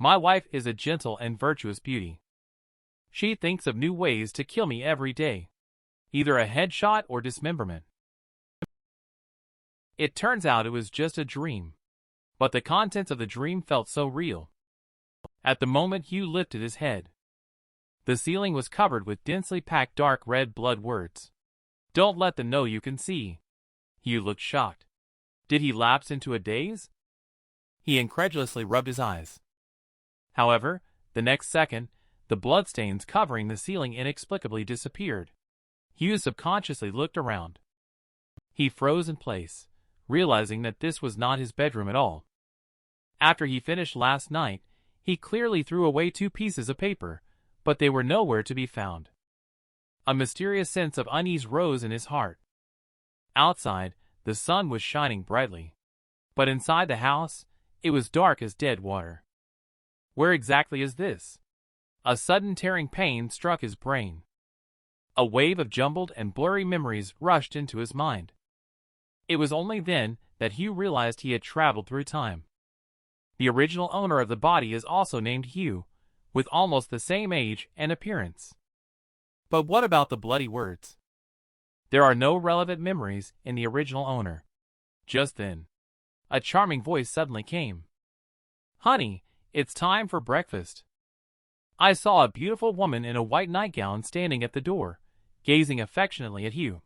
My wife is a gentle and virtuous beauty. She thinks of new ways to kill me every day. Either a headshot or dismemberment. It turns out it was just a dream. But the contents of the dream felt so real. At the moment Hugh lifted his head, the ceiling was covered with densely packed dark red blood words. Don't let them know you can see. Hugh looked shocked. Did he lapse into a daze? He incredulously rubbed his eyes. However, the next second, the bloodstains covering the ceiling inexplicably disappeared. Hugh subconsciously looked around. He froze in place, realizing that this was not his bedroom at all. After he finished last night, he clearly threw away 2 pieces of paper, but they were nowhere to be found. A mysterious sense of unease rose in his heart. Outside, the sun was shining brightly. But inside the house, it was dark as dead water. Where exactly is this? A sudden tearing pain struck his brain. A wave of jumbled and blurry memories rushed into his mind. It was only then that Hugh realized he had traveled through time. The original owner of the body is also named Hugh, with almost the same age and appearance. But what about the bloody words? There are no relevant memories in the original owner. Just then, a charming voice suddenly came. "Honey, it's time for breakfast." I saw a beautiful woman in a white nightgown standing at the door, gazing affectionately at Hugh.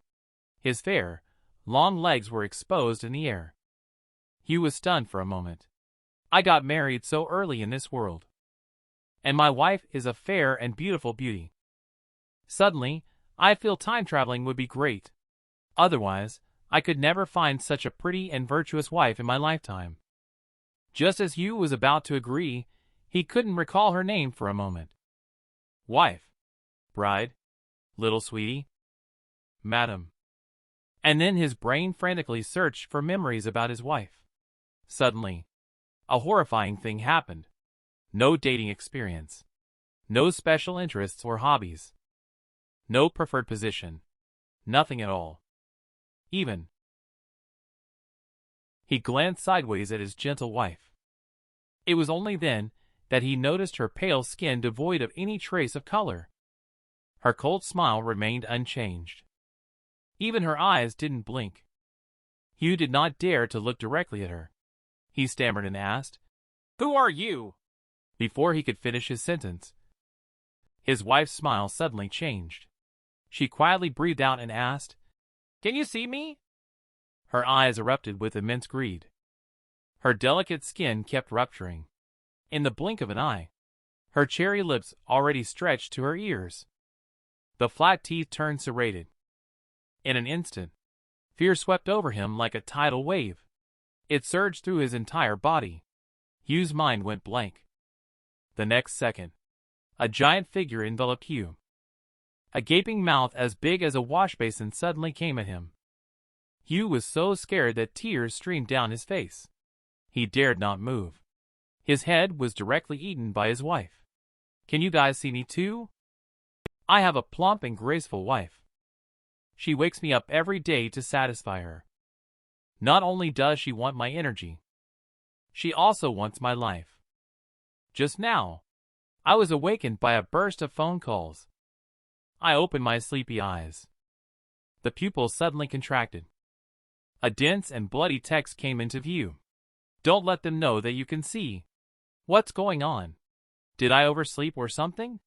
His fair, long legs were exposed in the air. Hugh was stunned for a moment. I got married so early in this world. And my wife is a fair and beautiful beauty. Suddenly, I feel time traveling would be great. Otherwise, I could never find such a pretty and virtuous wife in my lifetime. Just as Hugh was about to agree, he couldn't recall her name for a moment. Wife. Bride. Little sweetie. Madam. And then his brain frantically searched for memories about his wife. Suddenly, a horrifying thing happened. No dating experience. No special interests or hobbies. No preferred position. Nothing at all. Even. He glanced sideways at his gentle wife. It was only then that he noticed her pale skin devoid of any trace of color. Her cold smile remained unchanged. Even her eyes didn't blink. Hugh did not dare to look directly at her. He stammered and asked, "Who are you?" Before he could finish his sentence, his wife's smile suddenly changed. She quietly breathed out and asked, "Can you see me?" Her eyes erupted with immense greed. Her delicate skin kept rupturing. In the blink of an eye, her cherry lips already stretched to her ears. The flat teeth turned serrated. In an instant, fear swept over him like a tidal wave. It surged through his entire body. Hugh's mind went blank. The next second, a giant figure enveloped Hugh. A gaping mouth as big as a washbasin suddenly came at him. Hugh was so scared that tears streamed down his face. He dared not move. His head was directly eaten by his wife. Can you guys see me too? I have a plump and graceful wife. She wakes me up every day to satisfy her. Not only does she want my energy, she also wants my life. Just now, I was awakened by a burst of phone calls. I opened my sleepy eyes. The pupils suddenly contracted. A dense and bloody text came into view. Don't let them know that you can see. What's going on? Did I oversleep or something?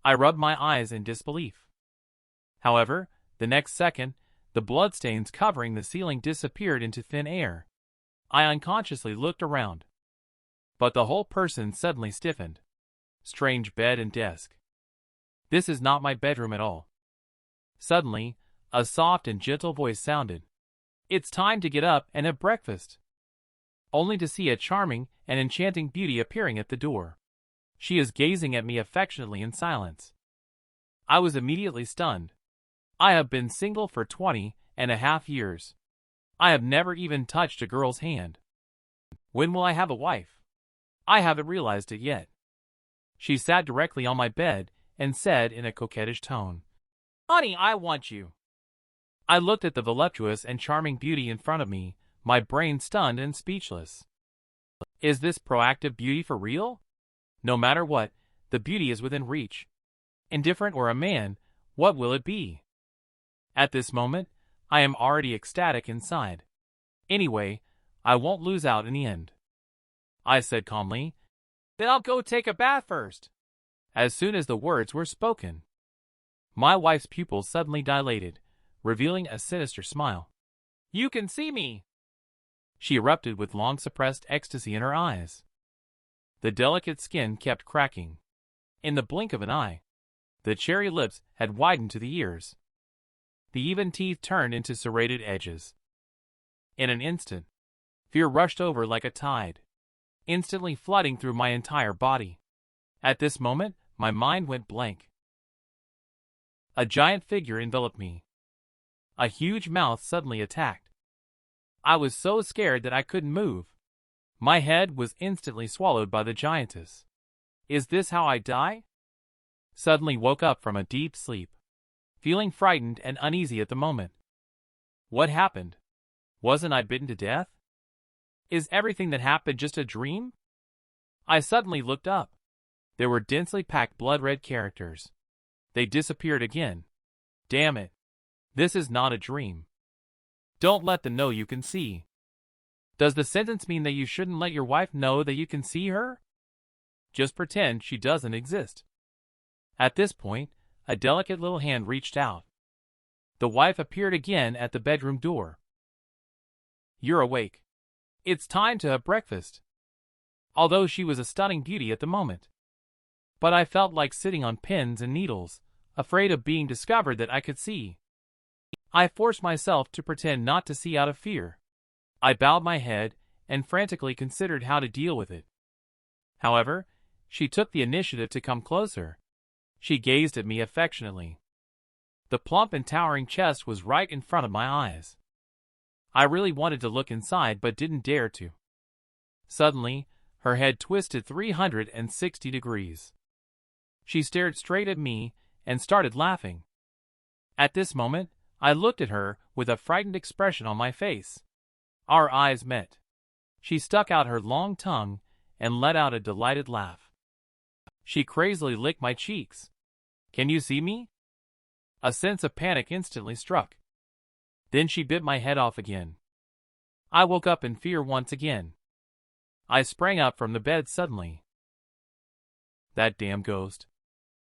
I rubbed my eyes in disbelief. However, the next second, the bloodstains covering the ceiling disappeared into thin air. I unconsciously looked around. But the whole person suddenly stiffened. Strange bed and desk. This is not my bedroom at all. Suddenly, a soft and gentle voice sounded. It's time to get up and have breakfast. Only to see a charming and enchanting beauty appearing at the door. She is gazing at me affectionately in silence. I was immediately stunned. I have been single for 20.5 years. I have never even touched a girl's hand. When will I have a wife? I haven't realized it yet. She sat directly on my bed and said in a coquettish tone, "Honey, I want you." I looked at the voluptuous and charming beauty in front of me, my brain stunned and speechless. Is this proactive beauty for real? No matter what, the beauty is within reach. Indifferent or a man, what will it be? At this moment, I am already ecstatic inside. Anyway, I won't lose out in the end. I said calmly, then I'll go take a bath first. As soon as the words were spoken, my wife's pupils suddenly dilated, revealing a sinister smile. You can see me! She erupted with long-suppressed ecstasy in her eyes. The delicate skin kept cracking. In the blink of an eye, the cherry lips had widened to the ears. The even teeth turned into serrated edges. In an instant, fear rushed over like a tide, instantly flooding through my entire body. At this moment, my mind went blank. A giant figure enveloped me. A huge mouth suddenly attacked. I was so scared that I couldn't move. My head was instantly swallowed by the giantess. Is this how I die? Suddenly woke up from a deep sleep, feeling frightened and uneasy at the moment. What happened? Wasn't I bitten to death? Is everything that happened just a dream? I suddenly looked up. There were densely packed blood-red characters. They disappeared again. Damn it. This is not a dream. Don't let them know you can see. Does the sentence mean that you shouldn't let your wife know that you can see her? Just pretend she doesn't exist. At this point, a delicate little hand reached out. The wife appeared again at the bedroom door. You're awake. It's time to have breakfast. Although she was a stunning beauty at the moment. But I felt like sitting on pins and needles, afraid of being discovered that I could see. I forced myself to pretend not to see out of fear. I bowed my head and frantically considered how to deal with it. However, she took the initiative to come closer. She gazed at me affectionately. The plump and towering chest was right in front of my eyes. I really wanted to look inside but didn't dare to. Suddenly, her head twisted 360 degrees. She stared straight at me and started laughing. At this moment, I looked at her with a frightened expression on my face. Our eyes met. She stuck out her long tongue and let out a delighted laugh. She crazily licked my cheeks. Can you see me? A sense of panic instantly struck. Then she bit my head off again. I woke up in fear once again. I sprang up from the bed suddenly. That damn ghost.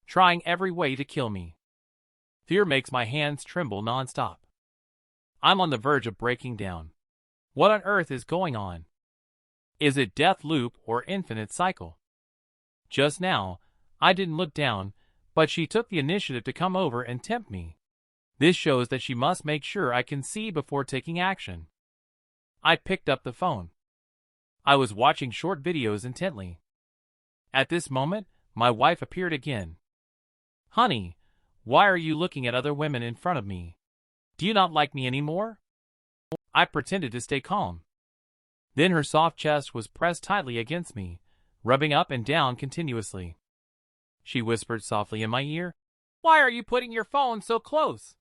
Trying every way to kill me. Fear makes my hands tremble nonstop. I'm on the verge of breaking down. What on earth is going on? Is it death loop or infinite cycle? Just now, I didn't look down, but she took the initiative to come over and tempt me. This shows that she must make sure I can see before taking action. I picked up the phone. I was watching short videos intently. At this moment, my wife appeared again. Honey, why are you looking at other women in front of me? Do you not like me anymore? I pretended to stay calm. Then her soft chest was pressed tightly against me, rubbing up and down continuously. She whispered softly in my ear, Why are you putting your phone so close?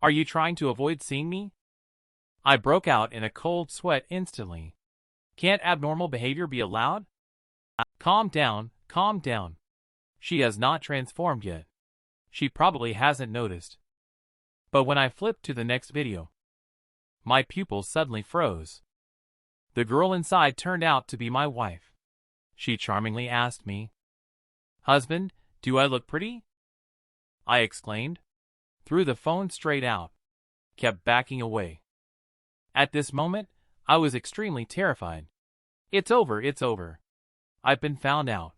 Are you trying to avoid seeing me? I broke out in a cold sweat instantly. Can't abnormal behavior be allowed? Calm down, calm down. She has not transformed yet. She probably hasn't noticed. But when I flipped to the next video, my pupils suddenly froze. The girl inside turned out to be my wife. She charmingly asked me, Husband, do I look pretty? I exclaimed, threw the phone straight out, kept backing away. At this moment, I was extremely terrified. It's over, it's over. I've been found out.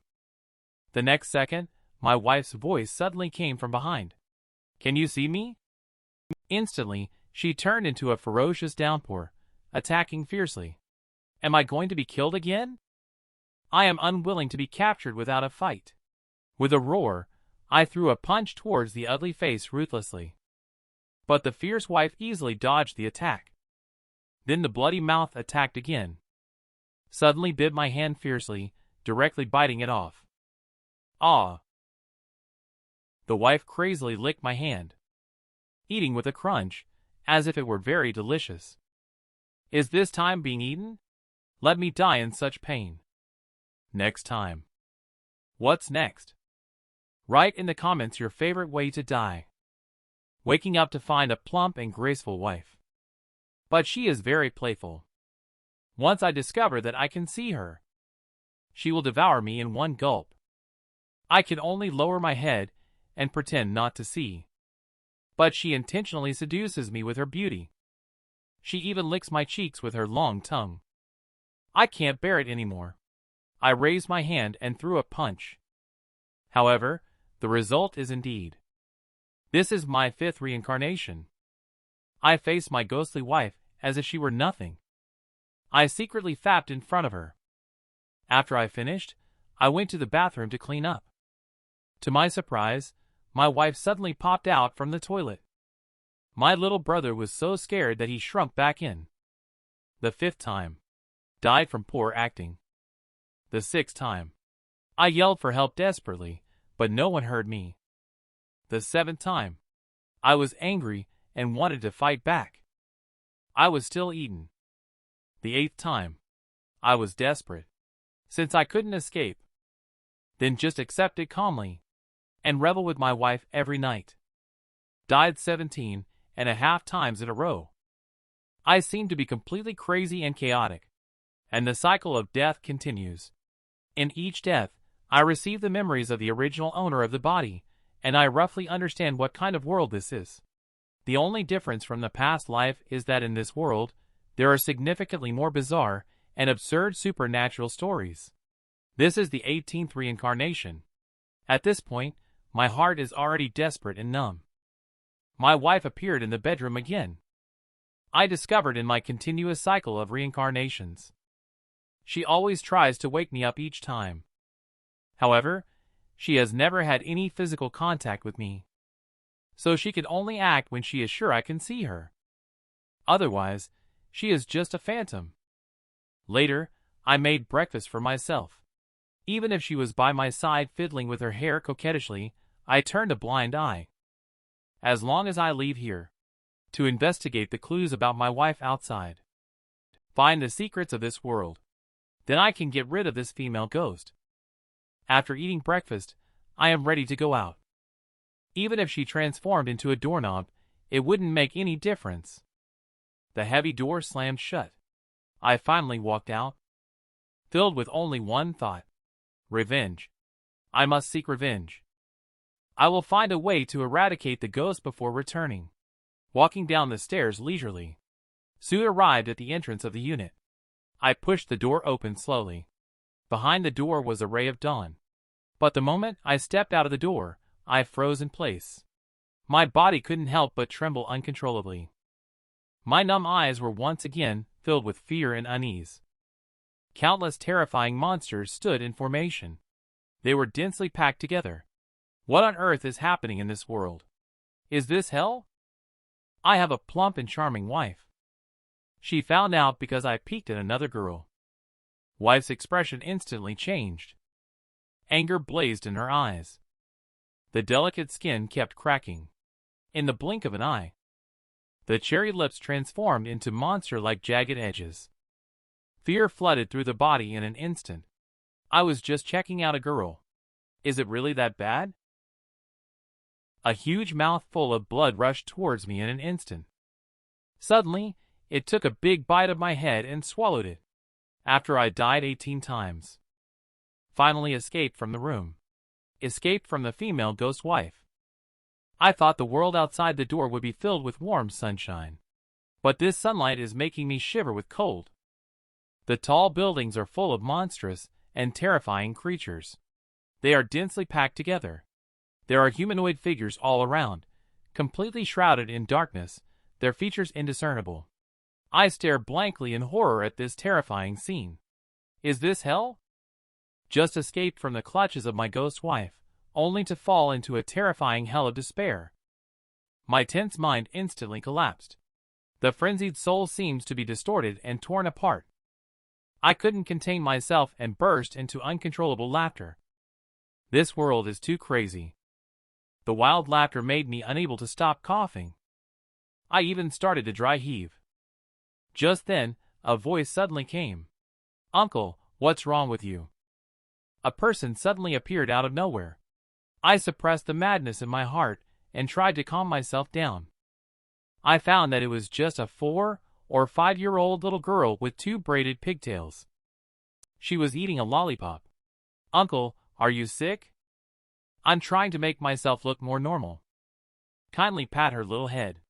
The next second, my wife's voice suddenly came from behind. Can you see me? Instantly, she turned into a ferocious downpour, attacking fiercely. Am I going to be killed again? I am unwilling to be captured without a fight. With a roar, I threw a punch towards the ugly face ruthlessly. But the fierce wife easily dodged the attack. Then the bloody mouth attacked again. Suddenly bit my hand fiercely, directly biting it off. Ah! The wife crazily licked my hand, eating with a crunch, as if it were very delicious. Is this time being eaten? Let me die in such pain. Next time. What's next? Write in the comments your favorite way to die. Waking up to find a plump and graceful wife. But she is very playful. Once I discover that I can see her, she will devour me in one gulp. I can only lower my head and pretend not to see. But she intentionally seduces me with her beauty. She even licks my cheeks with her long tongue. I can't bear it anymore. I raised my hand and threw a punch. However, the result is indeed. This is my 5th reincarnation. I faced my ghostly wife as if she were nothing. I secretly fapped in front of her. After I finished, I went to the bathroom to clean up. To my surprise, my wife suddenly popped out from the toilet. My little brother was so scared that he shrunk back in. The 5th time. Died from poor acting. The 6th time. I yelled for help desperately, but no one heard me. The 7th time. I was angry and wanted to fight back. I was still eaten. The 8th time. I was desperate. Since I couldn't escape, then just accept it calmly and revel with my wife every night. Died 17.5 times in a row. I seem to be completely crazy and chaotic, and the cycle of death continues. In each death, I receive the memories of the original owner of the body, and I roughly understand what kind of world this is. The only difference from the past life is that in this world, there are significantly more bizarre and absurd supernatural stories. This is the 18th reincarnation. At this point, my heart is already desperate and numb. My wife appeared in the bedroom again. I discovered in my continuous cycle of reincarnations. She always tries to wake me up each time. However, she has never had any physical contact with me. So she can only act when she is sure I can see her. Otherwise, she is just a phantom. Later, I made breakfast for myself. Even if she was by my side fiddling with her hair coquettishly, I turned a blind eye. As long as I leave here, to investigate the clues about my wife outside, find the secrets of this world, then I can get rid of this female ghost. After eating breakfast, I am ready to go out. Even if she transformed into a doorknob, it wouldn't make any difference. The heavy door slammed shut. I finally walked out, filled with only one thought: revenge. I must seek revenge. I will find a way to eradicate the ghost before returning. Walking down the stairs leisurely, soon arrived at the entrance of the unit. I pushed the door open slowly. Behind the door was a ray of dawn. But the moment I stepped out of the door, I froze in place. My body couldn't help but tremble uncontrollably. My numb eyes were once again filled with fear and unease. Countless terrifying monsters stood in formation. They were densely packed together. What on earth is happening in this world? Is this hell? I have a plump and charming wife. She found out because I peeked at another girl. Wife's expression instantly changed. Anger blazed in her eyes. The delicate skin kept cracking. In the blink of an eye, the cherry lips transformed into monster-like jagged edges. Fear flooded through the body in an instant. I was just checking out a girl. Is it really that bad? A huge mouthful of blood rushed towards me in an instant. Suddenly, it took a big bite of my head and swallowed it. After I died 18 times. Finally escaped from the room. Escaped from the female ghost wife. I thought the world outside the door would be filled with warm sunshine. But this sunlight is making me shiver with cold. The tall buildings are full of monstrous and terrifying creatures. They are densely packed together. There are humanoid figures all around, completely shrouded in darkness, their features indiscernible. I stare blankly in horror at this terrifying scene. Is this hell? Just escaped from the clutches of my ghost wife, only to fall into a terrifying hell of despair. My tense mind instantly collapsed. The frenzied soul seems to be distorted and torn apart. I couldn't contain myself and burst into uncontrollable laughter. This world is too crazy. The wild laughter made me unable to stop coughing. I even started to dry heave. Just then, a voice suddenly came. "Uncle, what's wrong with you?" A person suddenly appeared out of nowhere. I suppressed the madness in my heart and tried to calm myself down. I found that it was just a 4 or 5-year-old little girl with 2 braided pigtails. She was eating a lollipop. "Uncle, are you sick?" I'm trying to make myself look more normal. Kindly pat her little head.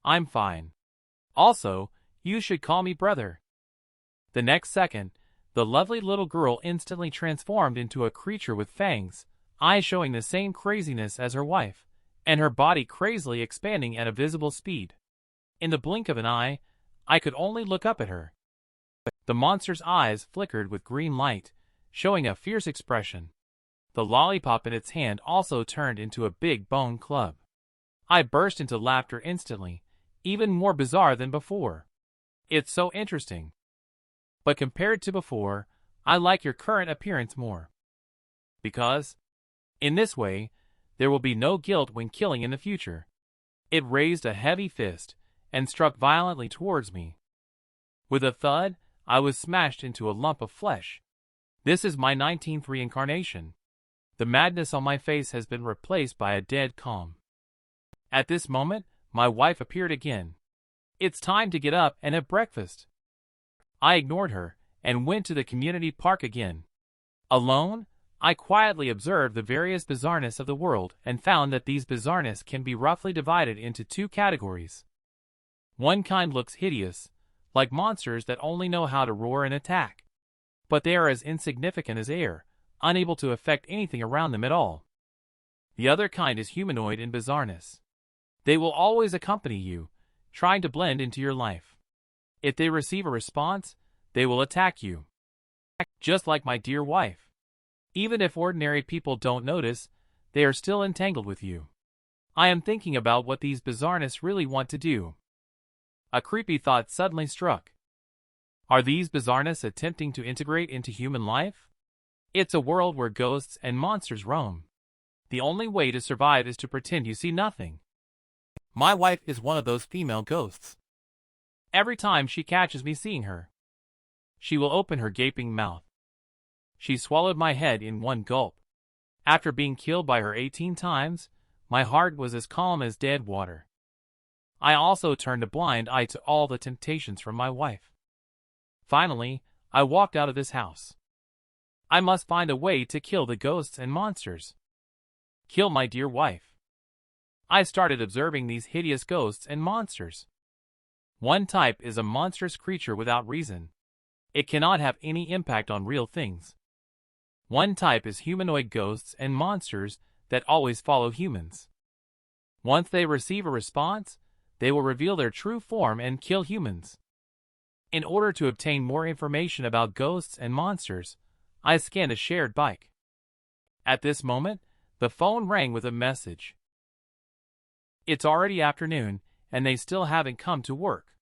"I'm fine. Also, you should call me brother." The next second, the lovely little girl instantly transformed into a creature with fangs, eyes showing the same craziness as her wife, and her body crazily expanding at a visible speed. In the blink of an eye, I could only look up at her. The monster's eyes flickered with green light, showing a fierce expression. The lollipop in its hand also turned into a big bone club. I burst into laughter instantly, even more bizarre than before. "It's so interesting. But compared to before, I like your current appearance more. Because, in this way, there will be no guilt when killing in the future." It raised a heavy fist and struck violently towards me. With a thud, I was smashed into a lump of flesh. This is my 19th reincarnation. The madness on my face has been replaced by a dead calm. At this moment, my wife appeared again. "It's time to get up and have breakfast." I ignored her and went to the community park again. Alone, I quietly observed the various bizarreness of the world and found that these bizarreness can be roughly divided into 2 categories. One kind looks hideous, like monsters that only know how to roar and attack. But they are as insignificant as air, unable to affect anything around them at all. The other kind is humanoid in bizarreness. They will always accompany you, trying to blend into your life. If they receive a response, they will attack you. Just like my dear wife. Even if ordinary people don't notice, they are still entangled with you. I am thinking about what these bizarreness really want to do. A creepy thought suddenly struck. Are these bizarreness attempting to integrate into human life? It's a world where ghosts and monsters roam. The only way to survive is to pretend you see nothing. My wife is one of those female ghosts. Every time she catches me seeing her, she will open her gaping mouth. She swallowed my head in one gulp. After being killed by her 18 times, my heart was as calm as dead water. I also turned a blind eye to all the temptations from my wife. Finally, I walked out of this house. I must find a way to kill the ghosts and monsters. Kill my dear wife. I started observing these hideous ghosts and monsters. One type is a monstrous creature without reason. It cannot have any impact on real things. One type is humanoid ghosts and monsters that always follow humans. Once they receive a response, they will reveal their true form and kill humans. In order to obtain more information about ghosts and monsters, I scanned a shared bike. At this moment, the phone rang with a message. It's already afternoon, and they still haven't come to work.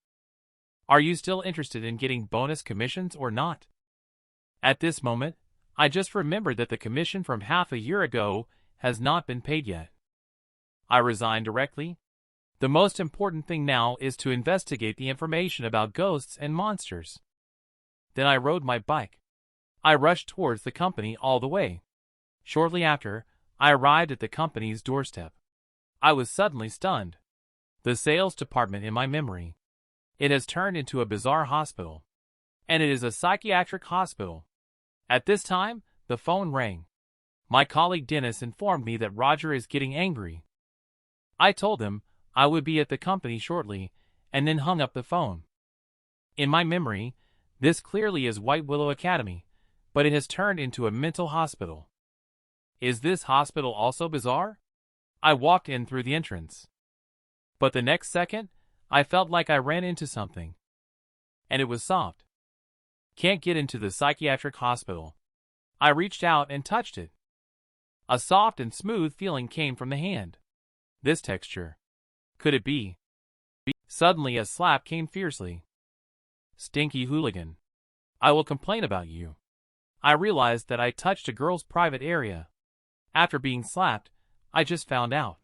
Are you still interested in getting bonus commissions or not? At this moment, I just remembered that the commission from half a year ago has not been paid yet. I resigned directly. The most important thing now is to investigate the information about ghosts and monsters. Then I rode my bike. I rushed towards the company all the way. Shortly after, I arrived at the company's doorstep. I was suddenly stunned. The sales department in my memory. It has turned into a bizarre hospital. And it is a psychiatric hospital. At this time, the phone rang. My colleague Dennis informed me that Roger is getting angry. I told him I would be at the company shortly, and then hung up the phone. In my memory, this clearly is White Willow Academy, but it has turned into a mental hospital. Is this hospital also bizarre? I walked in through the entrance. But the next second, I felt like I ran into something. And it was soft. Can't get into the psychiatric hospital. I reached out and touched it. A soft and smooth feeling came from the hand. This texture. Could it be? Suddenly a slap came fiercely. Stinky hooligan. I will complain about you. I realized that I touched a girl's private area. After being slapped, I just found out.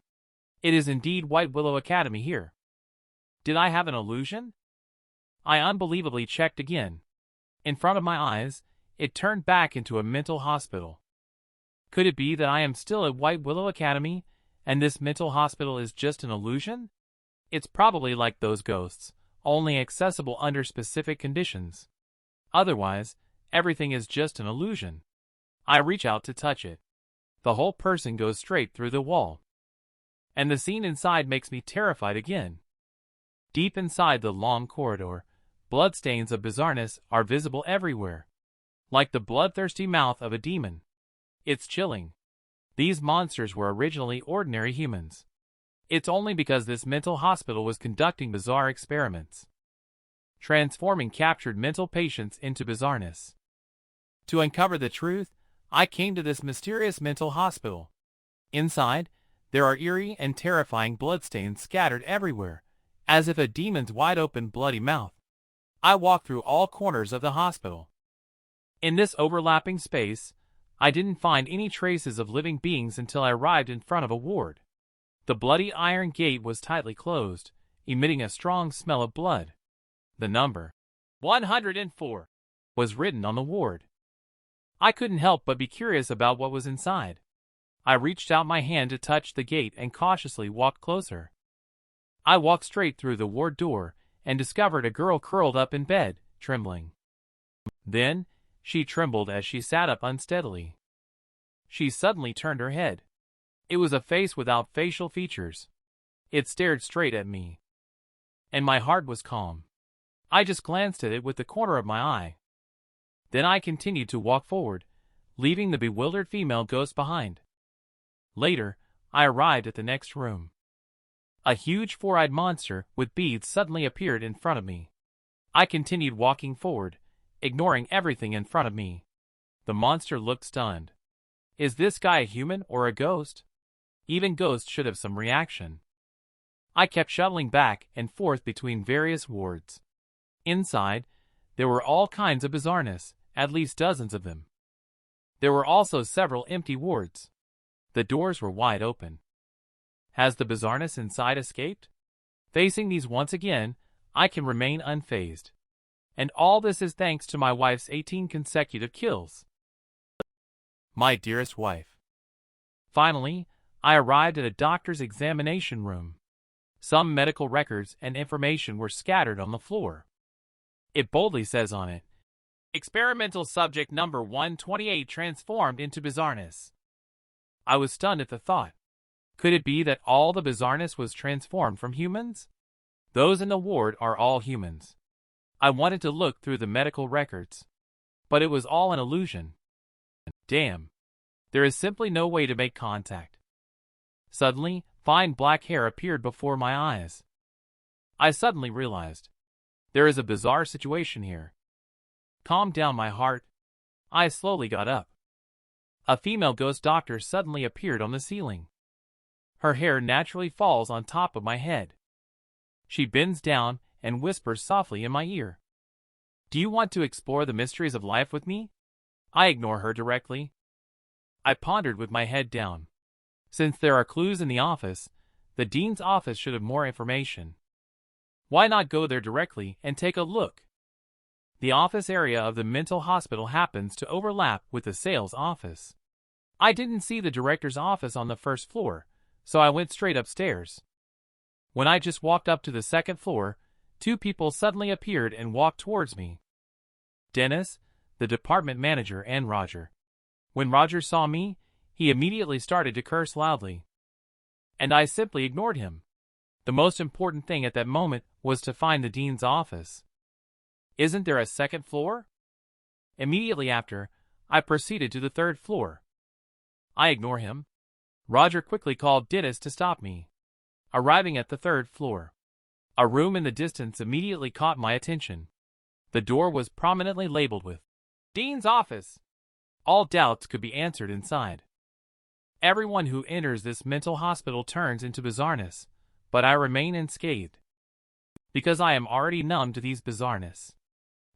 It is indeed White Willow Academy here. Did I have an illusion? I unbelievably checked again. In front of my eyes, it turned back into a mental hospital. Could it be that I am still at White Willow Academy, and this mental hospital is just an illusion? It's probably like those ghosts, only accessible under specific conditions. Otherwise, everything is just an illusion. I reach out to touch it. The whole person goes straight through the wall. And the scene inside makes me terrified again. Deep inside the long corridor, bloodstains of bizarreness are visible everywhere. Like the bloodthirsty mouth of a demon. It's chilling. These monsters were originally ordinary humans. It's only because this mental hospital was conducting bizarre experiments, transforming captured mental patients into bizarreness. To uncover the truth, I came to this mysterious mental hospital. Inside, there are eerie and terrifying bloodstains scattered everywhere, as if a demon's wide-open bloody mouth. I walk through all corners of the hospital. In this overlapping space, I didn't find any traces of living beings until I arrived in front of a ward. The bloody iron gate was tightly closed, emitting a strong smell of blood. The number 104 was written on the ward. I couldn't help but be curious about what was inside. I reached out my hand to touch the gate and cautiously walked closer. I walked straight through the ward door and discovered a girl curled up in bed, trembling. Then, she trembled as she sat up unsteadily. She suddenly turned her head. It was a face without facial features. It stared straight at me. And my heart was calm. I just glanced at it with the corner of my eye. Then I continued to walk forward, leaving the bewildered female ghost behind. Later, I arrived at the next room. A huge four-eyed monster with beads suddenly appeared in front of me. I continued walking forward, ignoring everything in front of me. The monster looked stunned. Is this guy a human or a ghost? Even ghosts should have some reaction. I kept shuttling back and forth between various wards. Inside, there were all kinds of bizarreness, at least dozens of them. There were also several empty wards. The doors were wide open. Has the bizarreness inside escaped? Facing these once again, I can remain unfazed. And all this is thanks to my wife's 18 consecutive kills. My dearest wife. Finally, I arrived at a doctor's examination room. Some medical records and information were scattered on the floor. It boldly says on it, Experimental subject number 128 transformed into bizarreness. I was stunned at the thought. Could it be that all the bizarreness was transformed from humans? Those in the ward are all humans. I wanted to look through the medical records. But it was all an illusion. Damn. There is simply no way to make contact. Suddenly, fine black hair appeared before my eyes. I suddenly realized. There is a bizarre situation here. Calm down, my heart. I slowly got up. A female ghost doctor suddenly appeared on the ceiling. Her hair naturally falls on top of my head. She bends down and whispers softly in my ear. Do you want to explore the mysteries of life with me? I ignore her directly. I pondered with my head down. Since there are clues in the office, the dean's office should have more information. Why not go there directly and take a look? The office area of the mental hospital happens to overlap with the sales office. I didn't see the director's office on the first floor, so I went straight upstairs. When I just walked up to the second floor, two people suddenly appeared and walked towards me. Dennis, the department manager, and Roger. When Roger saw me, he immediately started to curse loudly. And I simply ignored him. The most important thing at that moment was to find the dean's office. Isn't there a second floor? Immediately after, I proceeded to the third floor. I ignore him. Roger quickly called Dennis to stop me. Arriving at the third floor, a room in the distance immediately caught my attention. The door was prominently labeled with Dean's Office. All doubts could be answered inside. Everyone who enters this mental hospital turns into bizarreness, but I remain unscathed. Because I am already numb to these bizarreness.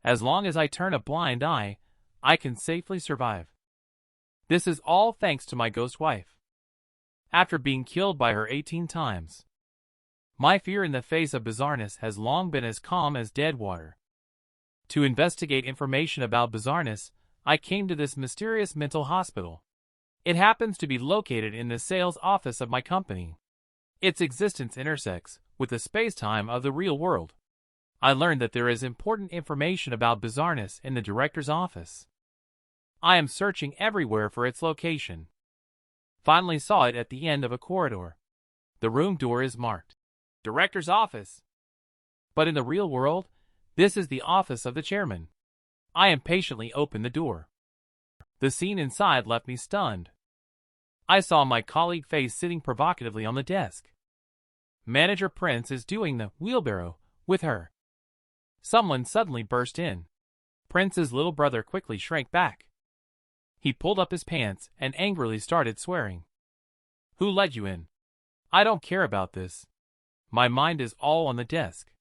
As long as I turn a blind eye, I can safely survive. This is all thanks to my ghost wife. After being killed by her 18 times, my fear in the face of bizarreness has long been as calm as dead water. To investigate information about bizarreness, I came to this mysterious mental hospital. It happens to be located in the sales office of my company. Its existence intersects with the space-time of the real world. I learned that there is important information about bizarreness in the director's office. I am searching everywhere for its location. Finally saw it at the end of a corridor. The room door is marked Director's Office. But in the real world, this is the office of the chairman. I impatiently opened the door. The scene inside left me stunned. I saw my colleague face sitting provocatively on the desk. Manager Prince is doing the wheelbarrow with her. Someone suddenly burst in. Prince's little brother quickly shrank back. He pulled up his pants and angrily started swearing. Who let you in? I don't care about this. My mind is all on the desk.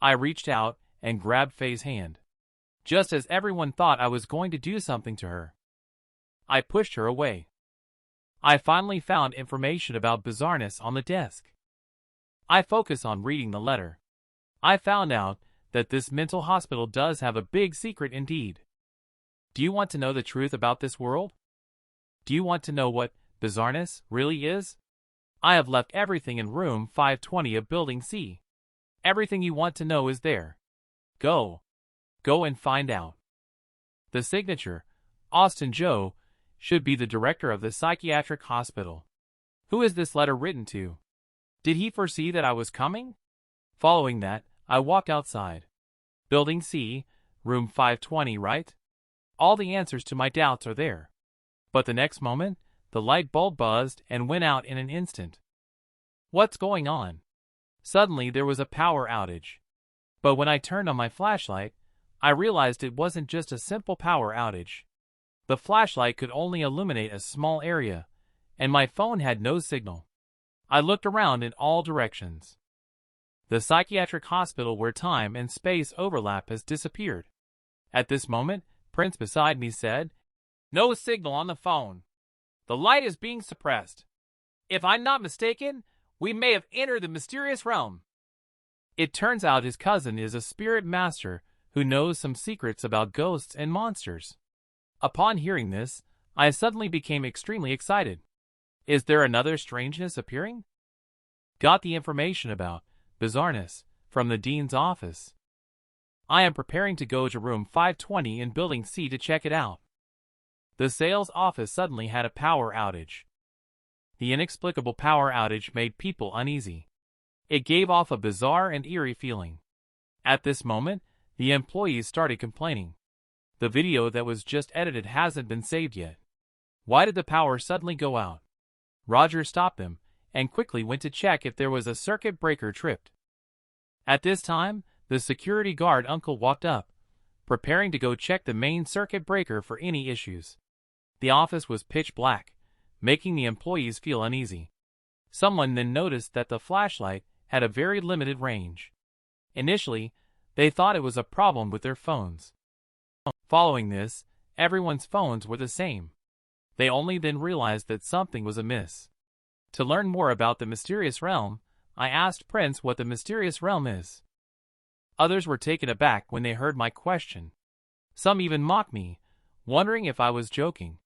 I reached out and grabbed Faye's hand, just as everyone thought I was going to do something to her. I pushed her away. I finally found information about bizarreness on the desk. I focus on reading the letter. I found out that this mental hospital does have a big secret indeed. Do you want to know the truth about this world? Do you want to know what bizarreness really is? I have left everything in room 520 of Building C. Everything you want to know is there. Go. Go and find out. The signature, Austin Joe, should be the director of the psychiatric hospital. Who is this letter written to? Did he foresee that I was coming? Following that, I walked outside. Building C, room 520, right? All the answers to my doubts are there. But the next moment, the light bulb buzzed and went out in an instant. What's going on? Suddenly there was a power outage. But when I turned on my flashlight, I realized it wasn't just a simple power outage. The flashlight could only illuminate a small area, and my phone had no signal. I looked around in all directions. The psychiatric hospital where time and space overlap has disappeared. At this moment, Prince beside me said, "No signal on the phone. The light is being suppressed. If I'm not mistaken, we may have entered the mysterious realm." It turns out his cousin is a spirit master who knows some secrets about ghosts and monsters. Upon hearing this, I suddenly became extremely excited. Is there another strangeness appearing? Got the information about bizarreness from the dean's office. I am preparing to go to room 520 in Building C to check it out. The sales office suddenly had a power outage. The inexplicable power outage made people uneasy. It gave off a bizarre and eerie feeling. At this moment, the employees started complaining. The video that was just edited hasn't been saved yet. Why did the power suddenly go out? Roger stopped them and quickly went to check if there was a circuit breaker tripped. At this time, the security guard uncle walked up, preparing to go check the main circuit breaker for any issues. The office was pitch black, making the employees feel uneasy. Someone then noticed that the flashlight had a very limited range. Initially, they thought it was a problem with their phones. Following this, everyone's phones were the same. They only then realized that something was amiss. To learn more about the mysterious realm, I asked Prince what the mysterious realm is. Others were taken aback when they heard my question. Some even mocked me, wondering if I was joking.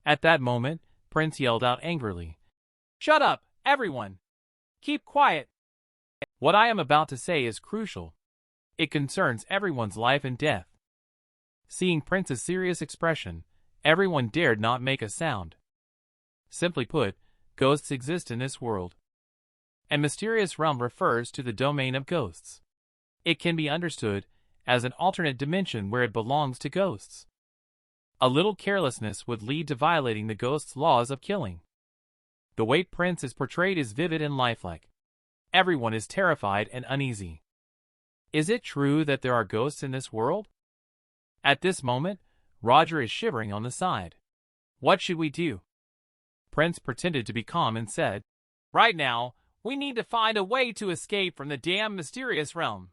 At that moment, Prince yelled out angrily, "Shut up, everyone! Keep quiet! What I am about to say is crucial. It concerns everyone's life and death." Seeing Prince's serious expression, everyone dared not make a sound. Simply put, ghosts exist in this world. And mysterious realm refers to the domain of ghosts. It can be understood as an alternate dimension where it belongs to ghosts. A little carelessness would lead to violating the ghost's laws of killing. The way Prince is portrayed is vivid and lifelike. Everyone is terrified and uneasy. Is it true that there are ghosts in this world? At this moment, Roger is shivering on the side. What should we do? Prince pretended to be calm and said, "Right now, we need to find a way to escape from the damn mysterious realm.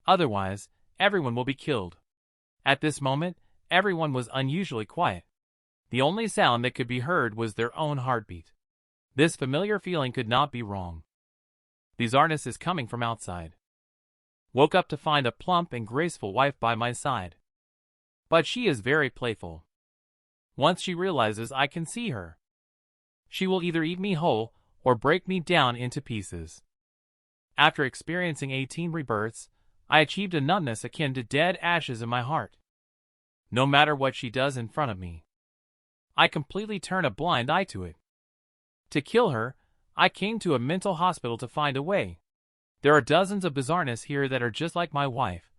Otherwise, everyone will be killed." At this moment, everyone was unusually quiet. The only sound that could be heard was their own heartbeat. This familiar feeling could not be wrong. Bizarreness is coming from outside. Woke up to find a plump and graceful wife by my side. But she is very playful. Once she realizes I can see her, she will either eat me whole or break me down into pieces. After experiencing 18 rebirths, I achieved a numbness akin to dead ashes in my heart. No matter what she does in front of me, I completely turn a blind eye to it. To kill her, I came to a mental hospital to find a way. There are dozens of bizarreness here that are just like my wife,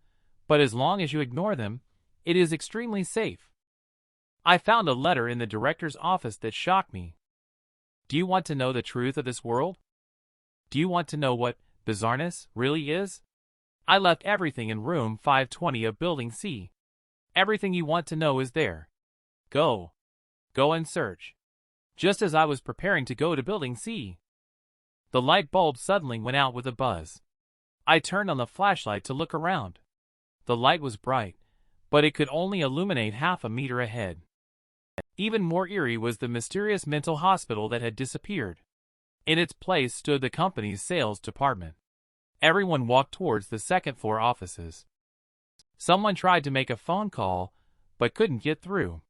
but as long as you ignore them, it is extremely safe. I found a letter in the director's office that shocked me. Do you want to know the truth of this world? Do you want to know what bizarreness really is? I left everything in room 520 of Building C. Everything you want to know is there. Go. Go and search. Just as I was preparing to go to Building C, the light bulb suddenly went out with a buzz. I turned on the flashlight to look around. The light was bright, but it could only illuminate half a meter ahead. Even more eerie was the mysterious mental hospital that had disappeared. In its place stood the company's sales department. Everyone walked towards the second-floor offices. Someone tried to make a phone call, but couldn't get through.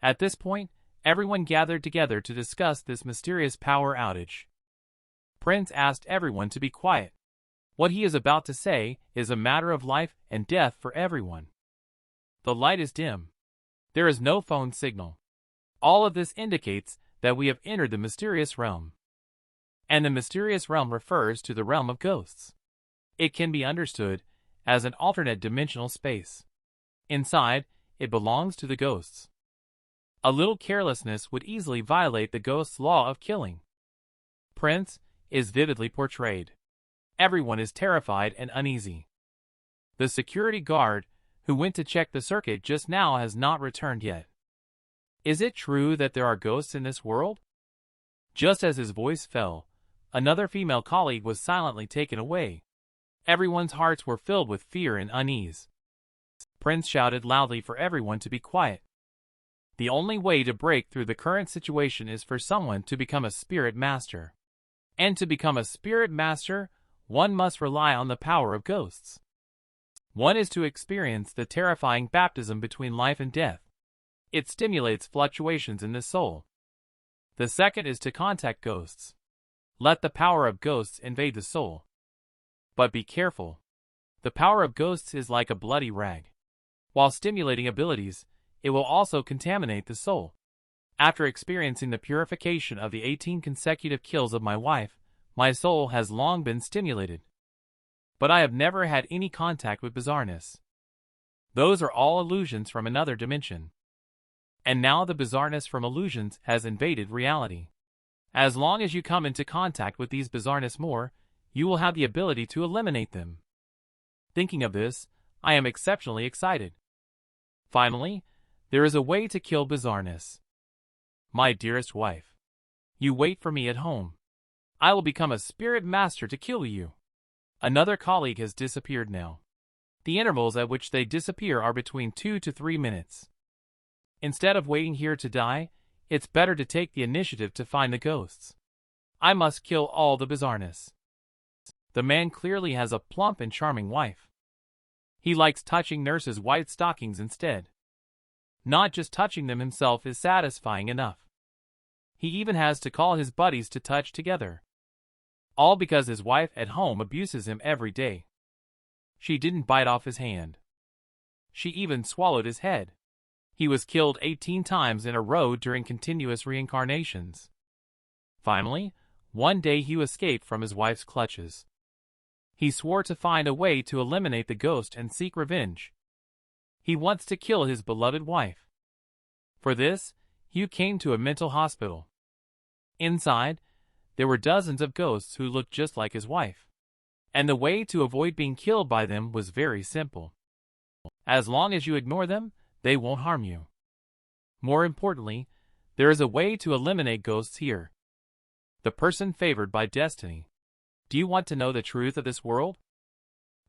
At this point, everyone gathered together to discuss this mysterious power outage. Prince asked everyone to be quiet. What he is about to say is a matter of life and death for everyone. The light is dim. There is no phone signal. All of this indicates that we have entered the mysterious realm. And the mysterious realm refers to the realm of ghosts. It can be understood as an alternate dimensional space. Inside, it belongs to the ghosts. A little carelessness would easily violate the ghost's law of killing. Prince is vividly portrayed. Everyone is terrified and uneasy. The security guard who went to check the circuit just now has not returned yet. Is it true that there are ghosts in this world? Just as his voice fell, another female colleague was silently taken away. Everyone's hearts were filled with fear and unease. Prince shouted loudly for everyone to be quiet. The only way to break through the current situation is for someone to become a spirit master. And to become a spirit master, one must rely on the power of ghosts. One is to experience the terrifying baptism between life and death. It stimulates fluctuations in the soul. The second is to contact ghosts. Let the power of ghosts invade the soul. But be careful. The power of ghosts is like a bloody rag. While stimulating abilities, it will also contaminate the soul. After experiencing the purification of the 18 consecutive kills of my wife, my soul has long been stimulated. But I have never had any contact with bizarreness. Those are all illusions from another dimension. And now the bizarreness from illusions has invaded reality. As long as you come into contact with these bizarreness more, you will have the ability to eliminate them. Thinking of this, I am exceptionally excited. Finally, there is a way to kill bizarreness. My dearest wife, you wait for me at home. I will become a spirit master to kill you. Another colleague has disappeared now. The intervals at which they disappear are between 2 to 3 minutes. Instead of waiting here to die, it's better to take the initiative to find the ghosts. I must kill all the bizarreness. The man clearly has a plump and charming wife. He likes touching nurses' white stockings instead. Not just touching them himself is satisfying enough. He even has to call his buddies to touch together. All because his wife at home abuses him every day. She didn't bite off his hand. She even swallowed his head. He was killed 18 times in a row during continuous reincarnations. Finally, one day he escaped from his wife's clutches. He swore to find a way to eliminate the ghost and seek revenge. He wants to kill his beloved wife. For this, Hugh came to a mental hospital. Inside, there were dozens of ghosts who looked just like his wife. And the way to avoid being killed by them was very simple. As long as you ignore them, they won't harm you. More importantly, there is a way to eliminate ghosts here. The person favored by destiny. Do you want to know the truth of this world?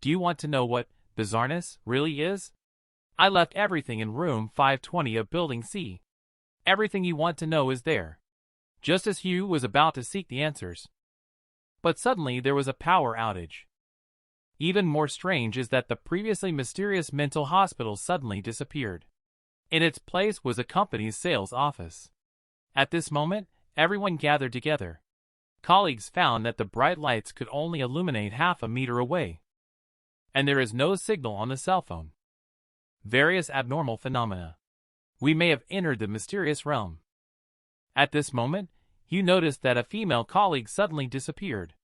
Do you want to know what bizarreness really is? I left everything in room 520 of Building C. Everything you want to know is there. Just as Hugh was about to seek the answers. But suddenly there was a power outage. Even more strange is that the previously mysterious mental hospital suddenly disappeared. In its place was a company's sales office. At this moment, everyone gathered together. Colleagues found that the bright lights could only illuminate half a meter away, and there is no signal on the cell phone. Various abnormal phenomena. We may have entered the mysterious realm. At this moment, you noticed that a female colleague suddenly disappeared.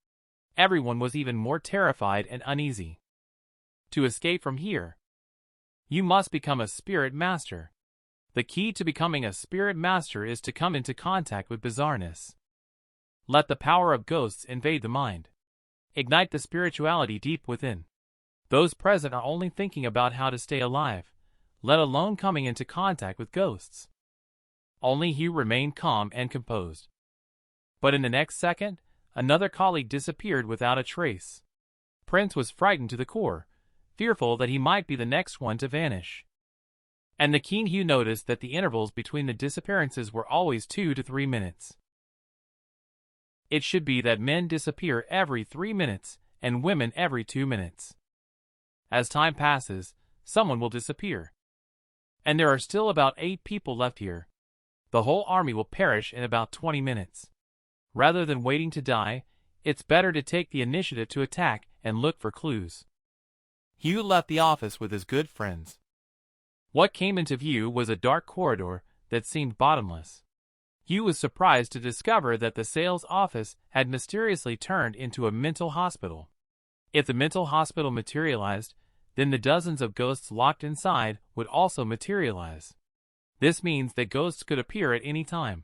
Everyone was even more terrified and uneasy. To escape from here, you must become a spirit master. The key to becoming a spirit master is to come into contact with bizarreness. Let the power of ghosts invade the mind. Ignite the spirituality deep within. Those present are only thinking about how to stay alive, let alone coming into contact with ghosts. Only Hugh remained calm and composed. But in the next second, another colleague disappeared without a trace. Prince was frightened to the core, fearful that he might be the next one to vanish. And the keen Hugh noticed that the intervals between the disappearances were always 2 to 3 minutes. It should be that men disappear every 3 minutes and women every 2 minutes. As time passes, someone will disappear. And there are still about 8 people left here. The whole army will perish in about 20 minutes. Rather than waiting to die, it's better to take the initiative to attack and look for clues. Hugh left the office with his good friends. What came into view was a dark corridor that seemed bottomless. Hugh was surprised to discover that the sales office had mysteriously turned into a mental hospital. If the mental hospital materialized, then the dozens of ghosts locked inside would also materialize. This means that ghosts could appear at any time.